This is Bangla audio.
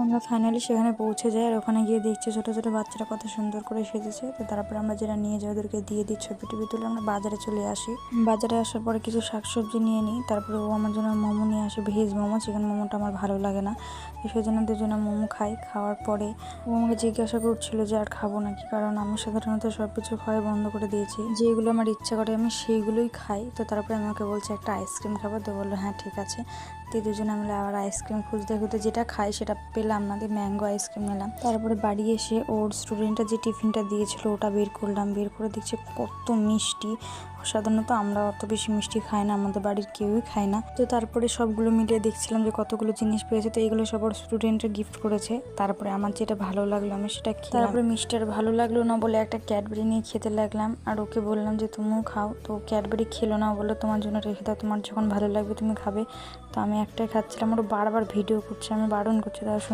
আমরা ফাইনালি সেখানে পৌঁছে যাই, আর ওখানে গিয়ে দেখছি ছোটো ছোটো বাচ্চারা কত সুন্দর করে সেজেছে। তো তারপরে আমরা যেটা নিয়ে যাই ওদেরকে দিয়ে দিই, ছবি টবি তুলে আমরা বাজারে চলে আসি। বাজারে আসার পরে কিছু শাকসবজি নিয়ে নিই, তারপরে ও আমার জন্য মোমো নিয়ে আসে, ভেজ মোমো। চিকেন মোমোটা আমার ভালো লাগে না, সেই জন্য দুজনে মোমো খাই। খাওয়ার পরে ও আমাকে জিজ্ঞাসা করছিল যে আর খাবো নাকি, কারণ আমি সাধারণত সব কিছু খাওয়াই বন্ধ করে দিয়েছি, যেগুলো আমার ইচ্ছা করে আমি সেইগুলোই খাই। তো তারপরে আমি ওকে বলছি একটা আইসক্রিম খাবো, তো বললো হ্যাঁ ঠিক আছে। তো দুজনে আমরা আবার আইসক্রিম খুঁজতে খুঁজতে যেটা খাই সেটা পেলাম না, দিয়ে ম্যাঙ্গো আইসক্রিম নিলাম। তারপরে বাড়ি এসে ওর স্টুডেন্টটা যে টিফিনটা দিয়েছিল ওটা বের করলাম, বের করে দেখছি কত মিষ্টি। সাধারণত আমরা অত বেশি মিষ্টি খাই না, আমাদের বাড়ির কেউই খায় না। তো তারপরে সবগুলো মিলিয়ে দেখছিলাম যে কতগুলো জিনিস পেয়েছে, তো এইগুলো সব ওর স্টুডেন্টের গিফট করেছে। তারপরে আমার যেটা ভালো লাগলো আমি সেটা খেলাম। তারপরে মিষ্টি আর ভালো লাগলো না বলে একটা ক্যাডবেরি নিয়ে খেতে লাগলাম, আর ওকে বললাম যে তুমিও খাও। তো ক্যাডবেরি খেলো না, বললো তোমার জন্য রেখে দাও, তোমার যখন ভালো লাগবে তুমি খাবে। তো আমি একটাই খাচ্ছিলাম, ওরা বারবার ভিডিও করছে, আমি বারণ করছি, তারা